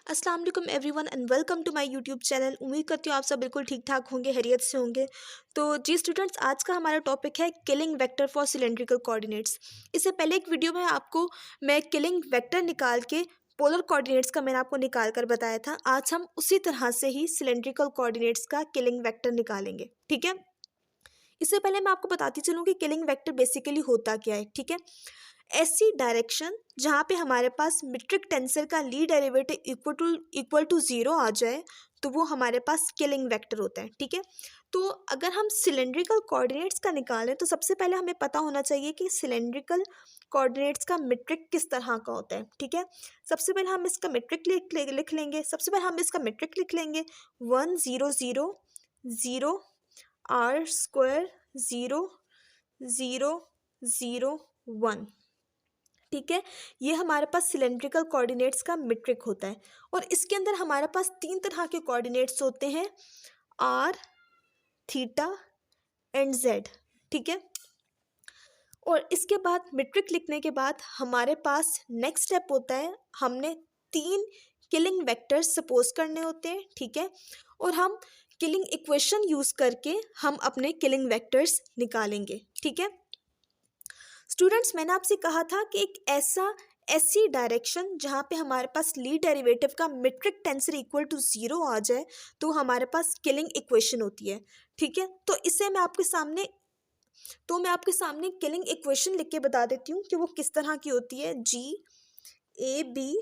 अस्सलाम वालेकुम everyone and welcome to my YouTube channel. उम्मीद करती हूँ आप सब बिल्कुल ठीक ठाक होंगे, खैरियत से होंगे। तो जी स्टूडेंट्स, आज का हमारा टॉपिक है killing vector for cylindrical coordinates. इससे पहले एक वीडियो में मैं किलिंग वेक्टर निकाल के पोलर कोऑर्डिनेट्स का मैंने आपको निकाल कर बताया था। आज हम उसी तरह से ही सिलेंड्रिकल कोऑर्डिनेट्स का किलिंग वेक्टर निकालेंगे, ठीक है। इससे पहले मैं आपको बताती चलूँ कि किलिंग वेक्टर बेसिकली होता क्या है, ठीक है। ऐसी डायरेक्शन जहाँ पे हमारे पास मीट्रिक टेंसर का ली डेरिवेटिव इक्वल टू ज़ीरो आ जाए तो वो हमारे पास किलिंग वेक्टर होता है, ठीक है। तो अगर हम सिलेंड्रिकल कोऑर्डिनेट्स का निकालें तो सबसे पहले हमें पता होना चाहिए कि सिलेंड्रिकल कोऑर्डिनेट्स का मीट्रिक किस तरह का होता है, ठीक है। सबसे पहले हम इसका मीट्रिक लिख लेंगे। सबसे पहले हम इसका मीट्रिक लिख लेंगे 1 0 0 0 आर स्क्वायर 0 0 0 1, ठीक है। ये हमारे पास सिलेंड्रिकल कोऑर्डिनेट्स का मीट्रिक होता है और इसके अंदर हमारे पास तीन तरह के कोऑर्डिनेट्स होते हैं, आर, थीटा एंड जेड, ठीक है। और इसके बाद मीट्रिक लिखने के बाद हमारे पास नेक्स्ट स्टेप होता है, हमने तीन किलिंग वेक्टर्स सपोज करने होते हैं, ठीक है। और हम किलिंग इक्वेशन यूज करके हम अपने किलिंग वेक्टर्स निकालेंगे, ठीक है। स्टूडेंट्स, मैंने आपसे कहा था कि एक ऐसी डायरेक्शन जहाँ पे हमारे पास लीड डेरिवेटिव का metric tensor equal to zero आ जाए तो हमारे पास किलिंग इक्वेशन होती है, ठीक है। तो मैं आपके सामने किलिंग इक्वेशन लिख के बता देती हूँ कि वो किस तरह की होती है। G A B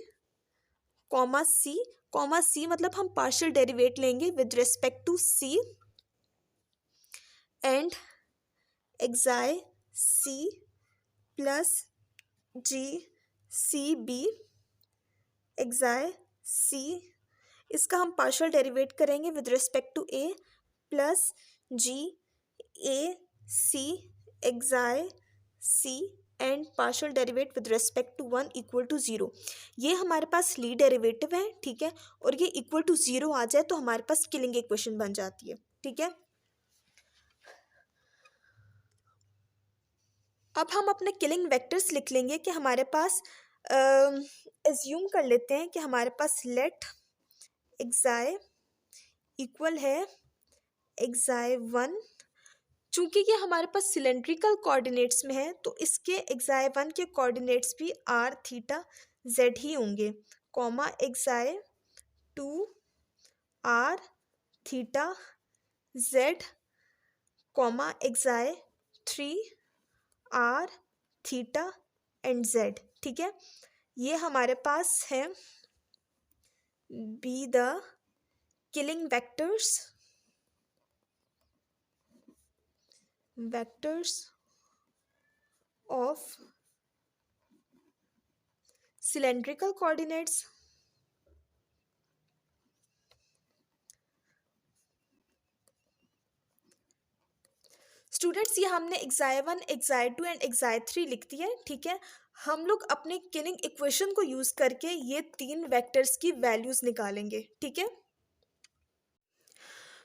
C मतलब हम पार्शियल डेरिवेट लेंगे with respect to C and xi C plus GCB xi C, इसका हम पार्शियल डेरिवेट करेंगे with respect to A plus GAC xi C and partial derivate with respect to 1 equal to zero. ये हमारे पास lead derivative है, ठीक है। और ये इक्वल टू ज़ीरो आ जाए तो हमारे पास किलिंग इक्वेशन बन जाती है, ठीक है। अब हम अपने किलिंग वेक्टर्स लिख लेंगे कि हमारे पास एज्यूम कर लेते हैं कि हमारे पास लेट एक्साई इक्वल है एक्साई 1। चूंकि ये हमारे पास सिलेंड्रिकल कोऑर्डिनेट्स में है तो इसके एक्साई 1 के कोऑर्डिनेट्स भी आर थीटा जेड ही होंगे, comma xi 2 r theta z, comma xi 3 r theta and z, ठीक है। ये हमारे पास है be the Killing vectors of cylindrical coordinates students, ये हमने एक्साई 1 एक्साई 2 एंड एक्साई 3 लिख दी है, ठीक है। हम लोग अपने किलिंग इक्वेशन को यूज करके ये तीन वेक्टर्स की वैल्यूज निकालेंगे, ठीक है।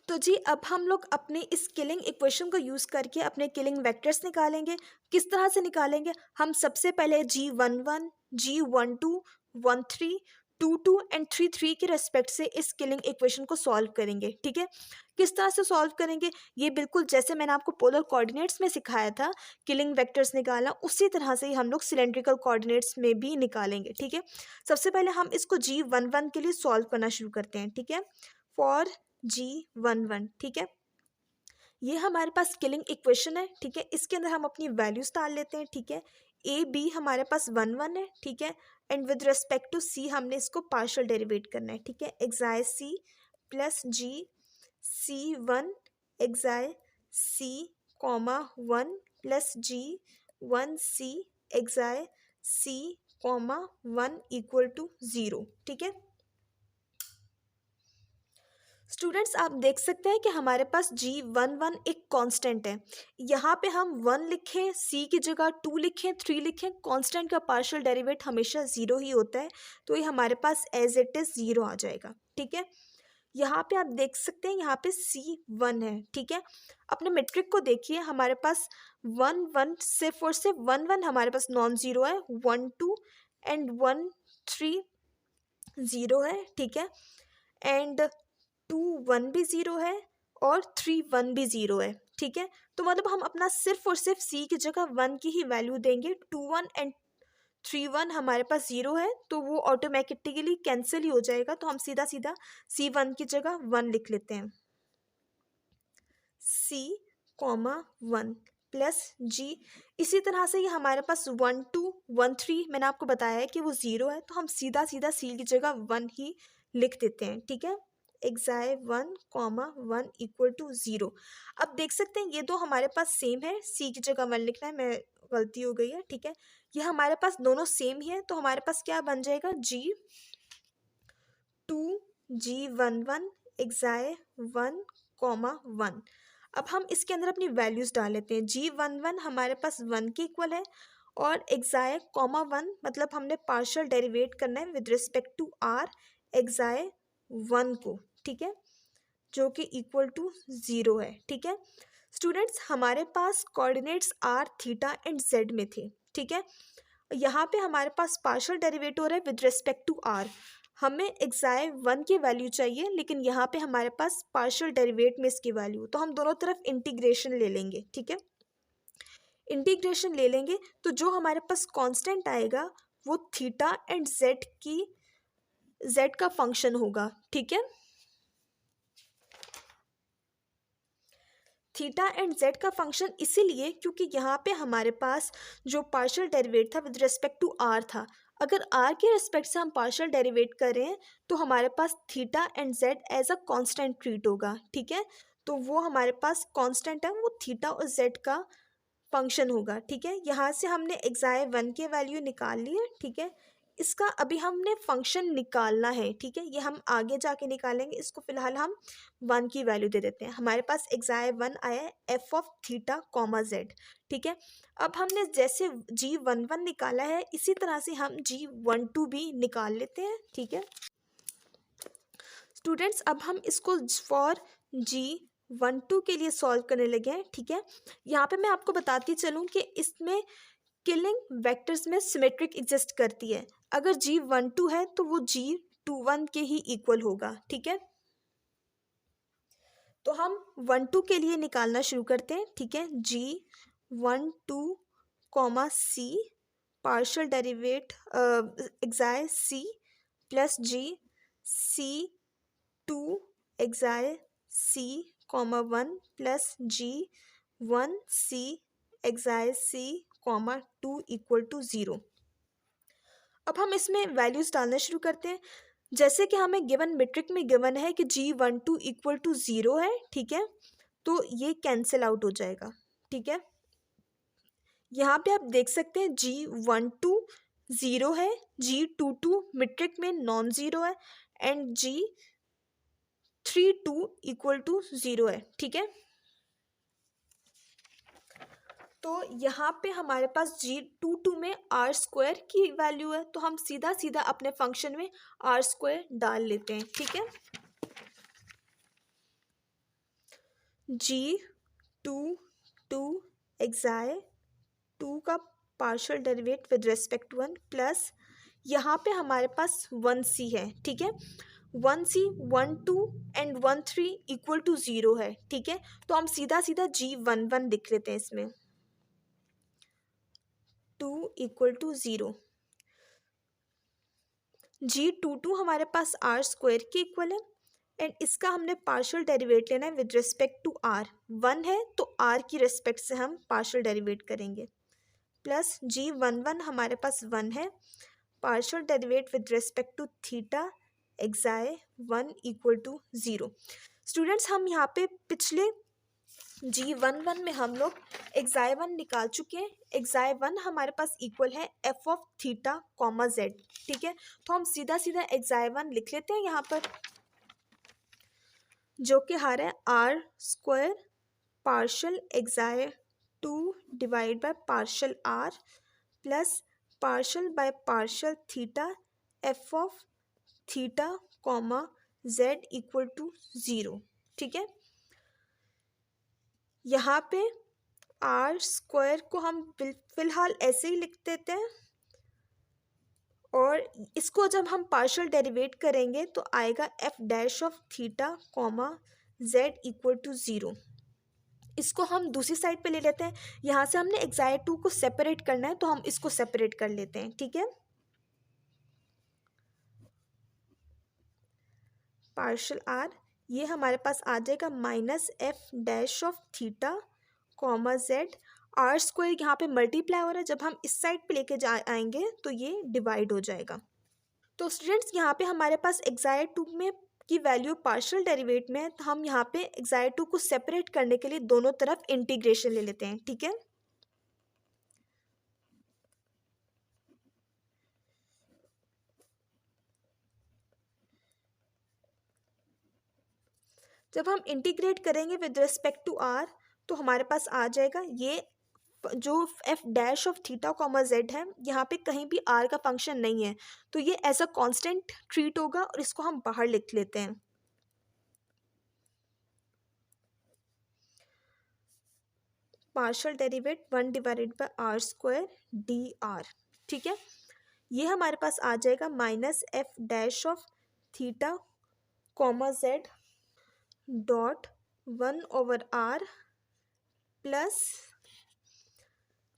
तो जी अब हम लोग अपने इस किलिंग इक्वेशन को यूज़ करके अपने किलिंग वेक्टर्स निकालेंगे। किस तरह से निकालेंगे? हम सबसे पहले G11 G12 13 22 एंड 33 के रेस्पेक्ट से इस किलिंग इक्वेशन को सॉल्व करेंगे, ठीक है। किस तरह से सॉल्व करेंगे? ये बिल्कुल जैसे मैंने आपको पोलर कोऑर्डिनेट्स में सिखाया था किलिंग वेक्टर्स निकालना, उसी तरह से ही हम लोग सिलेंड्रिकल कोऑर्डिनेट्स में भी निकालेंगे, ठीक है। सबसे पहले हम इसको G11 के लिए सॉल्व करना शुरू करते हैं, ठीक है। फॉर G11, ठीक है। ये हमारे पास किलिंग इक्वेशन है, ठीक है। इसके अंदर हम अपनी वैल्यूज डाल लेते हैं, ठीक है। ए बी हमारे पास 1 1 है, ठीक है। And with respect to C हमने इसको पार्शियल डेरिवेट करना है, ठीक है। Xi C plus GC1 xi C comma 1 plus G1C xi C comma 1 equal to zero, ठीक है। स्टूडेंट्स, आप देख सकते हैं कि हमारे पास G11 एक कांस्टेंट है। यहाँ पे हम 1 लिखें, C की जगह 2 लिखें, 3 लिखें, कांस्टेंट का पार्शियल डेरिवेट हमेशा ज़ीरो ही होता है, तो ये हमारे पास एज इट इज़ ज़ीरो आ जाएगा, ठीक है। यहाँ पे आप देख सकते हैं यहाँ पे C1 है, ठीक है। अपने मेट्रिक को देखिए, हमारे पास 1 1 सिर्फ और सिर्फ 1 1 हमारे पास नॉन ज़ीरो है, 1 2 एंड 1 3 ज़ीरो है, ठीक है, एंड 2 1 भी ज़ीरो है और 3 1 भी ज़ीरो है, ठीक है। तो मतलब हम अपना सिर्फ और सिर्फ सी की जगह 1 की ही वैल्यू देंगे। 2 1 एंड 3 1 हमारे पास ज़ीरो है तो वो ऑटोमेटिकली कैंसिल ही हो जाएगा, तो हम सीधा सीधा C1 की जगह 1 लिख लेते हैं। C कॉमा 1 प्लस जी। इसी तरह से ये हमारे पास 1 2 1 3 मैंने आपको बताया है कि वो ज़ीरो है, तो हम सीधा सीधा सी की जगह 1 ही लिख देते हैं, ठीक है। Xi 1 comma 1 equal to zero. अब देख सकते हैं ये दो हमारे पास सेम है, सी की जगह 1 लिखना है, मैं गलती हो गई है, ठीक है। ये हमारे पास दोनों सेम ही है, तो हमारे पास क्या बन जाएगा, G2 G11 एक्साई 1 कॉमा 1। अब हम इसके अंदर अपनी वैल्यूज़ डाल लेते हैं। G11 हमारे पास 1 के इक्वल है और एक्साई कॉमा 1 मतलब हमने पार्शियल डेरिवेट करना है with respect to r xi 1 को, ठीक है, जो कि इक्वल टू ज़ीरो है, ठीक है। स्टूडेंट्स हमारे पास coordinates R theta and Z में थे, ठीक है। यहाँ पे हमारे पास पार्शियल डेरिवेट हो रहा है विद रिस्पेक्ट टू आर। हमें एक्साई 1 की वैल्यू चाहिए, लेकिन यहाँ पे हमारे पास पार्शियल डेरिवेट में इसकी वैल्यू, तो हम दोनों तरफ इंटीग्रेशन ले लेंगे, ठीक है। इंटीग्रेशन ले लेंगे तो जो हमारे पास कांस्टेंट आएगा वो थीटा एंड जेड का फंक्शन होगा, ठीक है। थीटा एंड जेड का फंक्शन इसीलिए क्योंकि यहाँ पे हमारे पास जो पार्शियल डेरिवेट था विद रिस्पेक्ट टू आर था। अगर आर के रिस्पेक्ट से हम पार्शियल डेरिवेट करें तो हमारे पास theta and Z as a constant treat होगा, ठीक है। तो वो हमारे पास कांस्टेंट है, वो थीटा और जेड का फंक्शन होगा, ठीक है। यहाँ से हमने एक्साई 1 के वैल्यू निकाल ली है, ठीक है। इसका अभी हमने फंक्शन निकालना है, ठीक है, ये हम आगे जाके निकालेंगे। इसको फिलहाल हम 1 की वैल्यू दे देते हैं। हमारे पास एक्साई 1 आया है F of theta comma Z, ठीक है। अब हमने जैसे G11 निकाला है इसी तरह से हम G12 भी निकाल लेते हैं, ठीक है। स्टूडेंट्स अब हम इसको फॉर G12 के लिए सॉल्व करने लगे हैं, ठीक है। यहाँ पे मैं आपको बताती चलूँ कि इसमें किलिंग वेक्टर्स में सिमेट्रिक एग्जिस्ट करती है। अगर G12 है तो वो G21 के ही इक्वल होगा, ठीक है। तो हम 1 2 के लिए निकालना शुरू करते हैं, ठीक है। G12 comma C partial derivate xi C plus C2 xi C comma 1 plus G1C xi C comma 2 equal to zero. अब हम इसमें वैल्यूज़ डालना शुरू करते हैं। जैसे कि हमें गिवन मेट्रिक में गिवन है कि G12 इक्वल टू ज़ीरो है, ठीक है, तो ये कैंसिल आउट हो जाएगा, ठीक है। यहाँ पे आप देख सकते हैं G12 ज़ीरो है, G22 मेट्रिक में नॉन ज़ीरो है and G32 equal to zero है, ठीक है। तो यहाँ पे हमारे पास G22 में आर स्क्वायर की वैल्यू है, तो हम सीधा सीधा अपने फंक्शन में आर स्क्वायर डाल लेते हैं, ठीक है। G22 एक्साई 2 का partial derivate with respect 1 plus यहाँ पे हमारे पास 1C है, ठीक है। 1C 1 2 and 1 3 equal to zero है, ठीक है। तो हम सीधा सीधा G11 लिख लेते हैं इसमें, 2 इक्वल टू ज़ीरो। G22 हमारे पास आर स्क्वायर के इक्वल है एंड इसका हमने पार्शियल डेरिवेट लेना है विद रिस्पेक्ट टू आर। 1 है तो आर की रिस्पेक्ट से हम पार्शियल डेरिवेट करेंगे, प्लस G11 हमारे पास 1 है, partial derivate with respect to theta xi 1 equal to zero. Students हम यहाँ पे पिछले G11 में हम लोग एक्साई 1 निकाल चुके हैं। एक्साई 1 हमारे पास इक्वल है F of theta comma Z, ठीक है। तो हम सीधा सीधा एक्साई 1 लिख लेते हैं यहाँ पर, जो कि आ रहा है r square partial xi 2 divide by partial r plus partial by partial theta f of theta comma z equal to zero, ठीक है। यहाँ पे आर स्क्वायर को हम फिलहाल ऐसे ही लिख देते हैं और इसको जब हम पार्शियल डेरिवेट करेंगे तो आएगा f dash of theta comma z equal to 0। इसको हम दूसरी साइड पे ले लेते हैं। यहाँ से हमने एक्साइड 2 को सेपरेट करना है तो हम इसको सेपरेट कर लेते हैं, ठीक है। पार्शियल आर, ये हमारे पास आ जाएगा minus f dash of theta comma z. R square यहाँ पे मल्टीप्लाई हो रहा है, जब हम इस साइड पे लेके आएंगे तो ये डिवाइड हो जाएगा। तो स्टूडेंट्स यहाँ पे हमारे पास एक्साइड 2 में की वैल्यू पार्शियल डेरिवेट में है, तो हम यहाँ पे एक्साइड 2 को सेपरेट करने के लिए दोनों तरफ इंटीग्रेशन ले लेते हैं, ठीक है। जब हम इंटीग्रेट करेंगे विद रिस्पेक्ट टू आर तो हमारे पास आ जाएगा ये जो F dash of theta comma Z है, यहाँ पे कहीं भी आर का फंक्शन नहीं है तो ये एज अ कांस्टेंट ट्रीट होगा और इसको हम बाहर लिख लेते हैं। Partial derivate 1 divided by r square d r, ठीक है। ये हमारे पास आ जाएगा minus f dash of theta comma z dot 1/r plus,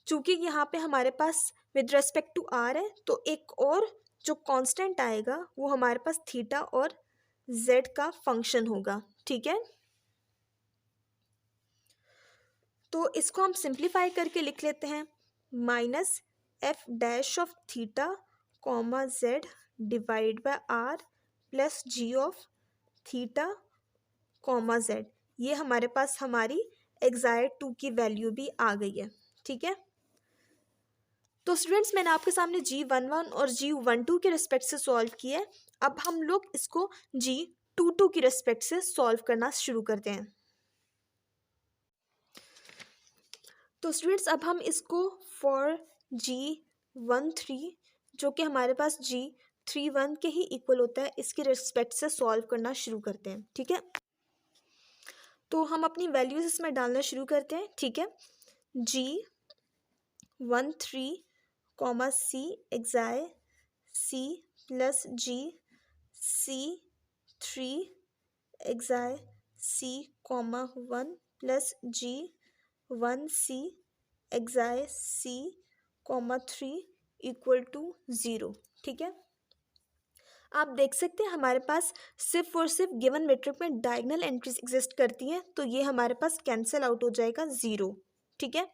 चूँकि यहाँ पे हमारे पास विद रेस्पेक्ट टू आर है तो एक और जो कांस्टेंट आएगा वो हमारे पास थीटा और जेड का फंक्शन होगा, ठीक है। तो इसको हम सिंप्लीफाई करके लिख लेते हैं minus f dash of theta comma z divide by r plus ji of theta comma Z. ये हमारे पास हमारी एक्साइड 2 की वैल्यू भी आ गई है, ठीक है। तो स्टूडेंट्स मैंने आपके सामने G11 और G12 के रिस्पेक्ट से सॉल्व किया है। अब हम लोग इसको G22 की रिस्पेक्ट से सॉल्व करना शुरू करते हैं। तो स्टूडेंट्स अब हम इसको फॉर G13 जो कि हमारे पास G31 के ही इक्वल होता है इसके रिस्पेक्ट से सॉल्व करना शुरू करते हैं, ठीक है। तो हम अपनी वैल्यूज इसमें डालना शुरू करते हैं, ठीक है। G13 comma C xi C plus G3 xi C comma 1 plus G1C xi C comma 3 equal to 0, ठीक है। आप देख सकते हैं हमारे पास सिर्फ और सिर्फ गिवन मैट्रिक्स में डायगोनल एंट्रीज एग्जिस्ट करती हैं तो ये हमारे पास कैंसिल आउट हो जाएगा 0, ठीक है।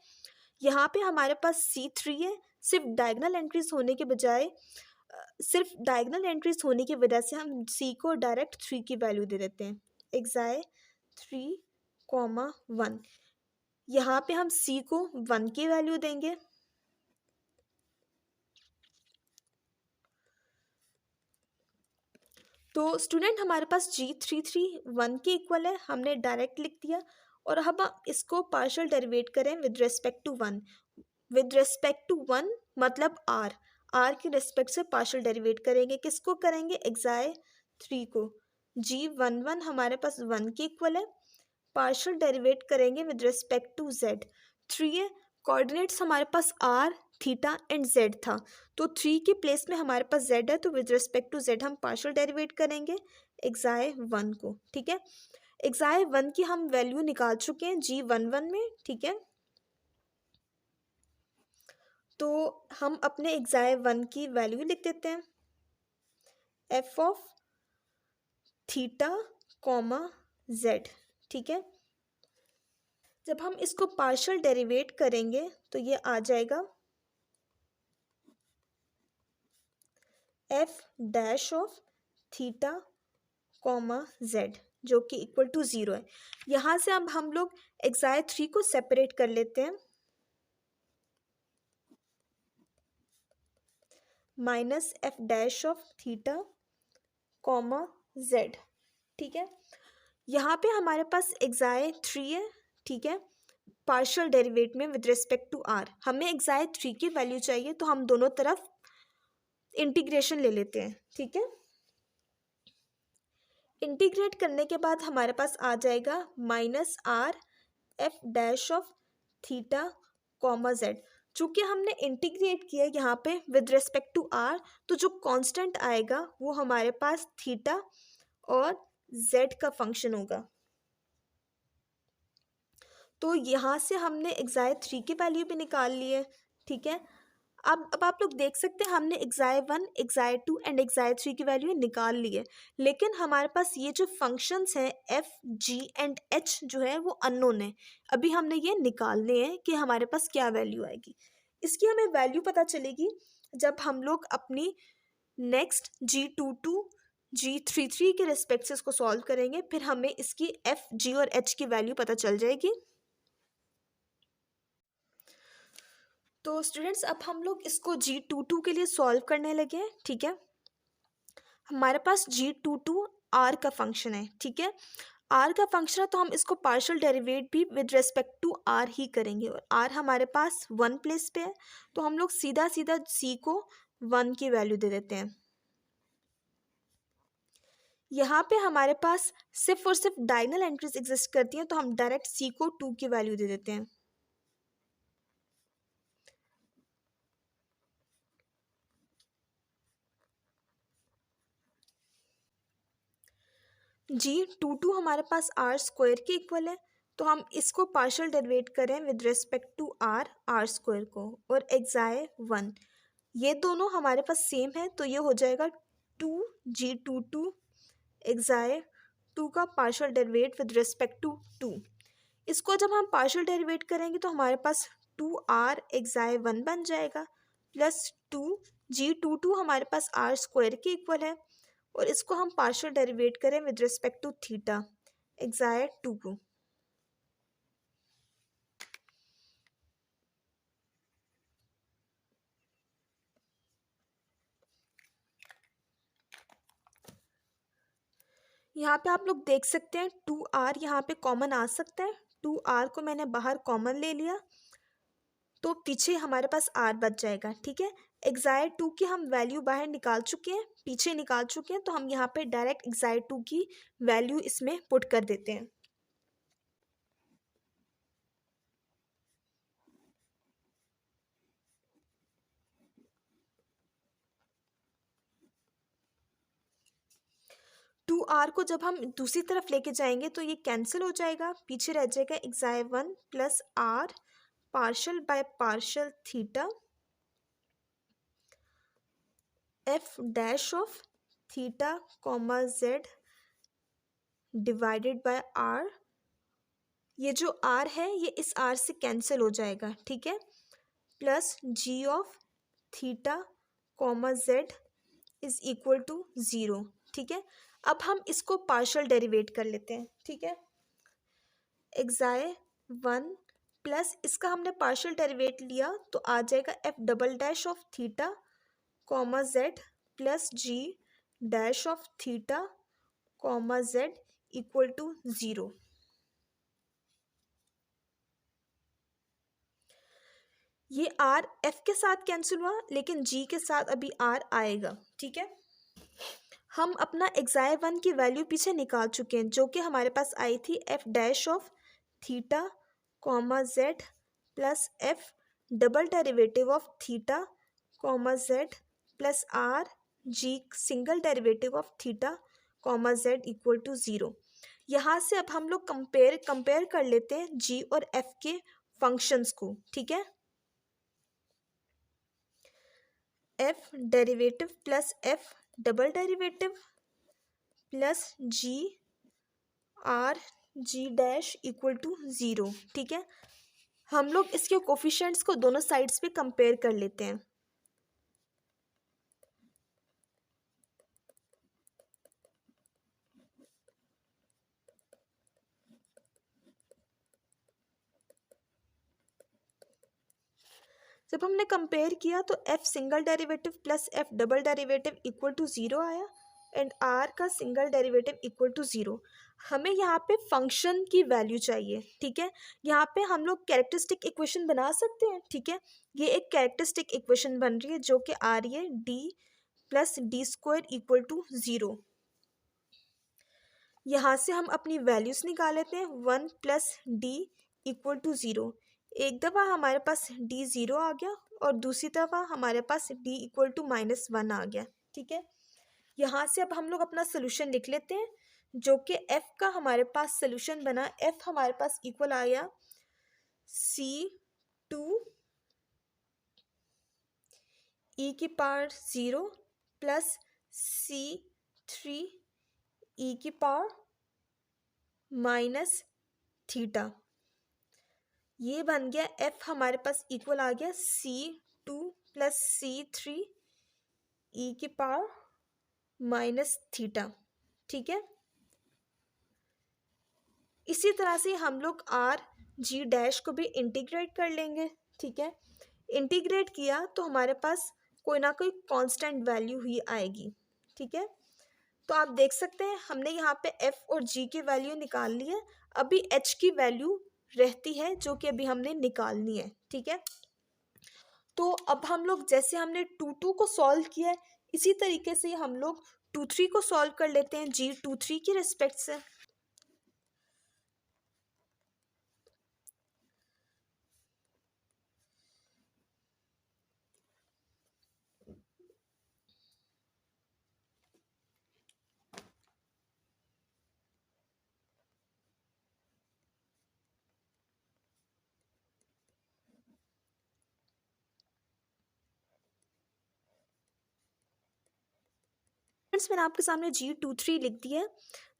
यहाँ पे हमारे पास C3 है, सिर्फ डायगोनल एंट्रीज होने के बजाय सिर्फ डायगोनल एंट्रीज होने की वजह से हम C को डायरेक्ट 3 की वैल्यू दे देते हैं एक्साई 3 कॉमा 1। यहाँ पे हम C को 1 की वैल्यू देंगे, तो स्टूडेंट हमारे पास G33 1 के इक्वल है, हमने डायरेक्ट लिख दिया। और अब हम इसको पार्शियल डेरिवेट करें with respect to 1। With respect to 1 मतलब आर के रेस्पेक्ट से पार्शियल डेरिवेट करेंगे, किसको करेंगे एक्साई 3 को। G11 हमारे पास 1 के इक्वल है, पार्शियल डेरिवेट करेंगे विद रेस्पेक्ट टू जेड। 3 है, कोऑर्डिनेट्स हमारे पास आर थीटा एंड जेड था तो 3 के प्लेस में हमारे पास जेड है तो विद रिस्पेक्ट टू जेड हम पार्शियल डेरिवेट करेंगे एक्साई 1 को, ठीक है। एक्साई 1 की हम वैल्यू निकाल चुके हैं G11 में, ठीक है। तो हम अपने एक्साई 1 की वैल्यू लिख देते हैं F of theta comma Z, ठीक है। जब हम इसको पार्शियल डेरिवेट करेंगे तो ये आ जाएगा F dash of theta comma Z जो कि इक्वल टू 0 है। यहाँ से अब हम लोग एक्साई 3 को सेपरेट कर लेते हैं minus f dash of theta comma Z, ठीक है। यहाँ पे हमारे पास एक्साई 3 है, ठीक है, पार्शियल डेरिवेट में विद रिस्पेक्ट टू आर। हमें एक्साई 3 की वैल्यू चाहिए तो हम दोनों तरफ इंटीग्रेशन ले लेते हैं, ठीक है। इंटीग्रेट करने के बाद हमारे पास आ जाएगा minus R F dash of theta comma Z. चूँकि हमने इंटीग्रेट किया यहाँ पे विद रिस्पेक्ट टू आर, तो जो कांस्टेंट आएगा वो हमारे पास थीटा और जेड का फंक्शन होगा। तो यहाँ से हमने एक्साई 3 की वैल्यू भी निकाल ली है, ठीक है। अब आप लोग देख सकते हैं हमने एक्साई 1, एक्साई 2 एंड एक्साई 3 की वैल्यू निकाल ली है, लेकिन हमारे पास ये जो फंक्शंस हैं एफ जी एंड एच जो है वो अननोन है। अभी हमने ये निकालने हैं कि हमारे पास क्या वैल्यू आएगी। इसकी हमें वैल्यू पता चलेगी जब हम लोग अपनी नेक्स्ट G22 G33 के रिस्पेक्ट से इसको सॉल्व करेंगे, फिर हमें इसकी एफ जी और एच की वैल्यू पता चल जाएगी। तो स्टूडेंट्स अब हम लोग इसको G22 के लिए सॉल्व करने लगे हैं, ठीक है। हमारे पास G22 R का फंक्शन है, ठीक है। R का फंक्शन है तो हम इसको पार्शियल डेरिवेट भी विद रिस्पेक्ट टू R ही करेंगे, और R हमारे पास 1 प्लेस पे है, तो हम लोग सीधा सीधा C को 1 की वैल्यू दे देते हैं। यहाँ पे हमारे पास सिर्फ और सिर्फ डायगोनल एंट्रीज एग्जिस्ट करती हैं, तो हम डायरेक्ट C को 2 की वैल्यू दे देते हैं। G22 हमारे पास आर स्क्वायर के इक्वल है, तो हम इसको पार्शियल डेरिवेट करें with respect to r square को, और एक्साई 1 ये दोनों हमारे पास सेम है, तो ये हो जाएगा 2G22 एक्साई 2 का partial derivate with respect to 2। इसको जब हम पार्शियल डेरिवेट करेंगे तो हमारे पास 2R एक्साई 1 बन जाएगा, प्लस 2G22 हमारे पास आर स्क्वायर के इक्वल है, और इसको हम पार्शियल डेरिवेट करें with respect to theta xi 2 को। यहाँ पे आप लोग देख सकते हैं 2R यहाँ पे कॉमन आ सकता है, 2R को मैंने बाहर कॉमन ले लिया, तो पीछे हमारे पास R बच जाएगा, ठीक है। एक्साई 2 की हम वैल्यू बाहर निकाल चुके हैं, पीछे निकाल चुके हैं, तो हम यहाँ पे डायरेक्ट एक्साई 2 की वैल्यू इसमें पुट कर देते हैं। टू आर को जब हम दूसरी तरफ लेके जाएंगे तो ये कैंसिल हो जाएगा, पीछे रह जाएगा xi 1 plus r partial by partial theta f dash of theta comma z divided by are. ये जो आर है ये इस आर से कैंसिल हो जाएगा, ठीक है, plus ji of theta comma z is equal to 0, ठीक है। अब हम इसको पार्शियल डेरिवेट कर लेते हैं, ठीक है। एक्साई 1 प्लस इसका हमने पार्शियल डेरिवेट लिया तो आ जाएगा f double dash of theta comma Z plus g dash of theta comma z equal to 0। ये आर एफ के साथ कैंसिल हुआ, लेकिन जी के साथ अभी आर आएगा, ठीक है। हम अपना एक्साई 1 की वैल्यू पीछे निकाल चुके हैं, जो कि हमारे पास आई थी f dash of theta comma Z plus f double derivative of theta comma Z plus r g single derivative of theta comma z equal to 0। यहाँ से अब हम लोग कंपेयर कर लेते हैं जी और एफ के फंक्शंस को, ठीक है। F derivative plus f double derivative plus g r g dash equal to 0, ठीक है। हम लोग इसके कोफिशिएंट्स को दोनों साइड्स पे कंपेयर कर लेते हैं। जब हमने कंपेयर किया तो f single derivative plus f double derivative equal to 0 आया, एंड आर का सिंगल डेरिवेटिव इक्वल टू 0। हमें यहाँ पे फंक्शन की वैल्यू चाहिए, ठीक है। यहाँ पे हम लोग कैरेक्टरिस्टिक इक्वेशन बना सकते हैं, ठीक है। ये एक कैरेक्टरिस्टिक इक्वेशन बन रही है जो कि आ रही है D plus D square equal to 0। यहाँ से हम अपनी वैल्यूज निकाल लेते हैं, 1 प्लस डी इक्वल टू 0, एक दफ़ा हमारे पास d 0 आ गया और दूसरी दफ़ा हमारे पास d इक्वल टू -1 आ गया। ठीक है, यहाँ से अब हम लोग अपना सोल्यूशन लिख लेते हैं, जो कि f का हमारे पास सोल्यूशन बना। f हमारे पास इक्वल आया C2 e की पावर 0 प्लस C3 e की पावर -θ। ये बन गया f हमारे पास इक्वल आ गया C2 प्लस C3 e की पावर -θ। ठीक है, इसी तरह से हम लोग r g डैश को भी इंटीग्रेट कर लेंगे। ठीक है, इंटीग्रेट किया तो हमारे पास कोई ना कोई कांस्टेंट वैल्यू ही आएगी। ठीक है, तो आप देख सकते हैं हमने यहाँ पे f और g की वैल्यू निकाल ली है, अभी h की वैल्यू रहती है जो कि अभी हमने निकालनी है। ठीक है, तो अब हम लोग जैसे हमने 2 को सॉल्व किया है, इसी तरीके से हम लोग 2 को सॉल्व कर लेते हैं G23 की रिस्पेक्ट से। फ्रेंड्स, मैंने आपके सामने G23 लिख दिया है।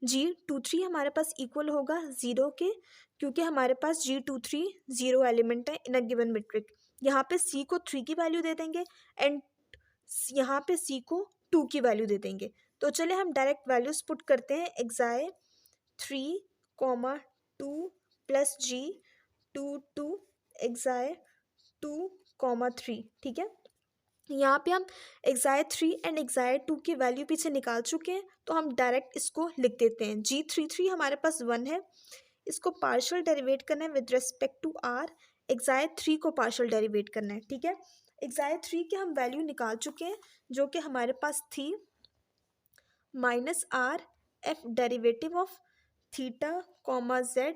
G23 हमारे पास इक्वल होगा 0 के, क्योंकि हमारे पास G23 0 एलिमेंट है इन अ गिवन मैट्रिक। यहाँ पे C को 3 की वैल्यू दे देंगे एंड यहाँ पे C को 2 की वैल्यू दे देंगे। तो चलिए हम डायरेक्ट वैल्यूज पुट करते हैं। एक्साई 3,2 प्लस G22 एक्साई 2,3। ठीक है, यहाँ पे हम एक्साई 3 एंड एक्साई 2 की वैल्यू पीछे निकाल चुके हैं, तो हम डायरेक्ट इसको लिख देते हैं। G33 हमारे पास 1 है, इसको पार्शियल डेरिवेट करना है विद रिस्पेक्ट टू r। एक्साई 3 को पार्शियल डेरिवेट करना है। ठीक है, एक्साई 3 की हम वैल्यू निकाल चुके हैं, जो कि हमारे पास थी -r f derivative of theta comma z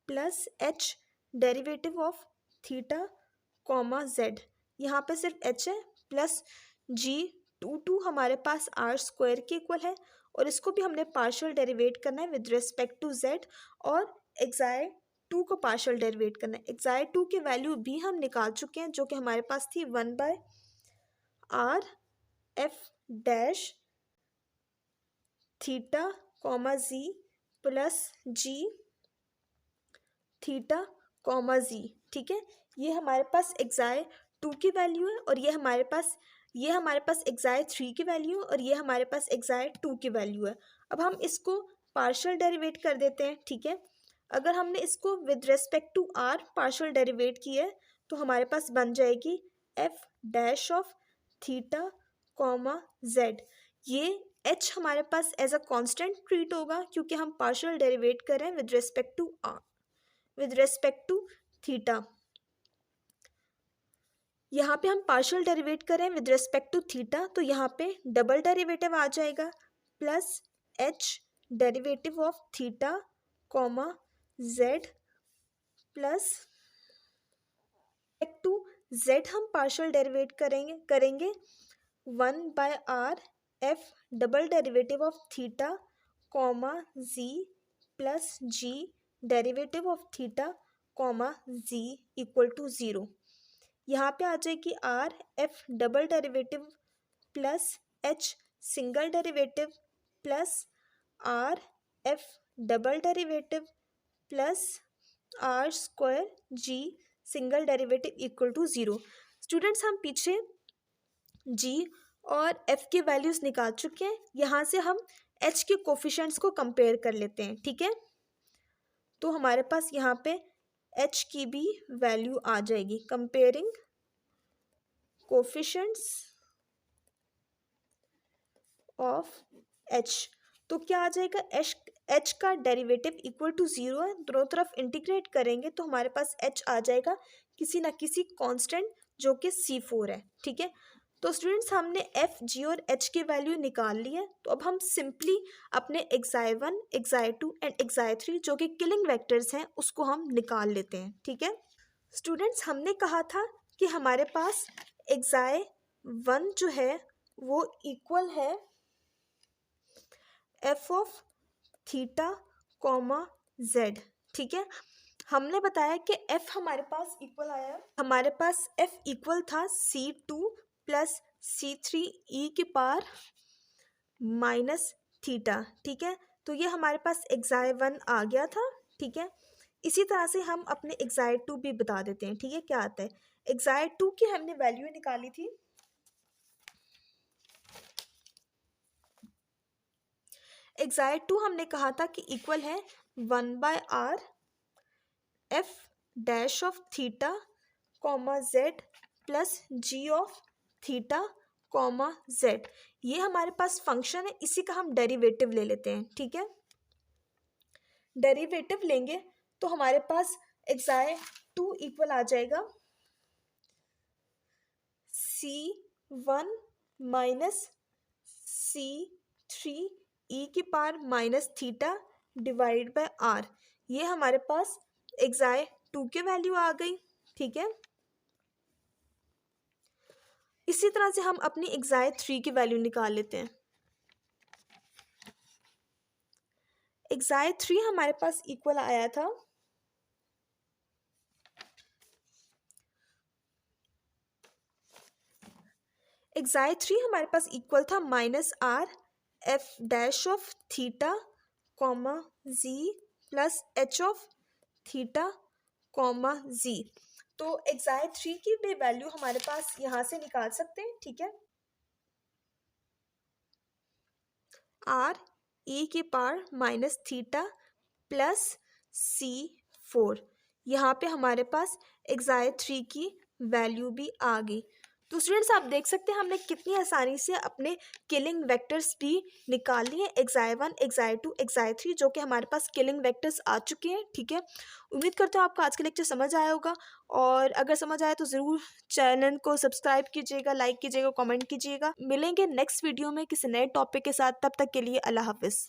plus h derivative of theta comma z। यहाँ पे सिर्फ h है, प्लस G22 हमारे पास r स्क्वायर के इक्वल है, और इसको भी हमने पार्शियल डेरिवेट करना है विद रिस्पेक्ट टू z, और एक्साई 2 को पार्शियल डेरिवेट करना है। एक्साई 2 की वैल्यू भी हम निकाल चुके हैं, जो कि हमारे पास थी 1/r f dash theta comma z plus G theta comma z। ठीक है, ये हमारे पास एक्साई 2 की वैल्यू है, और ये हमारे पास एक्साई 3 की वैल्यू है, और ये हमारे पास एक्साई 2 की वैल्यू है। अब हम इसको पार्शियल डेरिवेट कर देते हैं। ठीक है, अगर हमने इसको with respect to r partial derivate किया है, तो हमारे पास बन जाएगी f dash of theta comma z। ये h हमारे पास एज अ कांस्टेंट ट्रीट होगा, क्योंकि हम पार्शियल डेरिवेट कर रहे हैं with respect to r, with respect to theta. यहाँ पे हम पार्शियल डेरिवेट करें विद रिस्पेक्ट टू थीटा, तो यहाँ पे डबल डेरिवेटिव आ जाएगा, plus h derivative of theta comma z plus two z हम पार्शियल डेरिवेट करेंगे 1/r f double derivative of theta comma z plus g derivative of theta comma z equal to 0। यहाँ पे आ जाएगी r f double derivative plus h single derivative plus r f double derivative plus r square g single derivative equal to 0। Students, हम पीछे g और f की values निकाल चुके हैं। यहाँ से हम h के कोफिशिएंट्स को कंपेयर कर लेते हैं। ठीक है, तो हमारे पास यहाँ पे h की भी वैल्यू आ जाएगी। कंपेयरिंग कोफिशिएंट्स ऑफ h, तो क्या आ जाएगा, h का डेरिवेटिव इक्वल टू 0 है, दोनों तरफ इंटीग्रेट करेंगे तो हमारे पास h आ जाएगा किसी ना किसी कांस्टेंट, जो कि C4 है। ठीक है, तो स्टूडेंट्स, हमने f, g और h की वैल्यू निकाल ली है। तो अब हम सिंपली अपने एक्साई 1, एक्साई 2 एंड एक्साई 3 जो कि किलिंग वेक्टर्स हैं, उसको हम निकाल लेते हैं। ठीक है, स्टूडेंट्स हमने कहा था कि हमारे पास एक्साई 1 जो है वो इक्वल है F of theta comma Z. ठीक है, हमने बताया कि एफ हमारे पास इक्वल आया, हमारे पास एफ इक्वल था C2 प्लस C3 ई के पावर माइनस थीटा। ठीक है, तो ये हमारे पास एक्साई 1 आ गया था। ठीक है, इसी तरह से हम अपने एक्साई 2 भी बता देते हैं। ठीक है, क्या आता है, एक्साई 2 की हमने वैल्यू निकाली थी। एक्साई 2 हमने कहा था कि इक्वल है 1/r F dash of theta comma Z plus ji of theta comma Z. ये हमारे पास फंक्शन है, इसी का हम डेरिवेटिव ले लेते हैं। ठीक है, डेरिवेटिव लेंगे तो हमारे पास एक्साई 2 इक्वल आ जाएगा C1 माइनस C3 ई की power minus theta divide by are. ये हमारे पास एक्साई 2 की वैल्यू आ गई। ठीक है, इसी तरह से हम अपनी एक्साई 3 की वैल्यू निकाल लेते हैं। एक्साई 3 हमारे पास इक्वल आया था एक्साई 3 हमारे पास इक्वल था minus R F dash of theta comma G plus H of theta comma G. तो एक्साई 3 की भी वैल्यू हमारे पास यहाँ से निकाल सकते हैं। ठीक है, आर ई के power minus theta plus C4, यहाँ पे हमारे पास एक्साई 3 की वैल्यू भी आ गई। तो स्टूडेंट्स आप देख सकते हैं हमने कितनी आसानी से अपने किलिंग वेक्टर्स भी निकाल लिए, एक्साई 1, एक्साई 2, एक्साई 3, जो कि हमारे पास किलिंग वेक्टर्स आ चुके हैं। ठीक है, उम्मीद करता हूँ आपको आज का लेक्चर समझ आया होगा, और अगर समझ आया तो ज़रूर चैनल को सब्सक्राइब कीजिएगा, लाइक कीजिएगा, कमेंट कीजिएगा। मिलेंगे नेक्स्ट वीडियो में किसी नए टॉपिक के साथ, तब तक के लिए अल्लाह हाफिज़।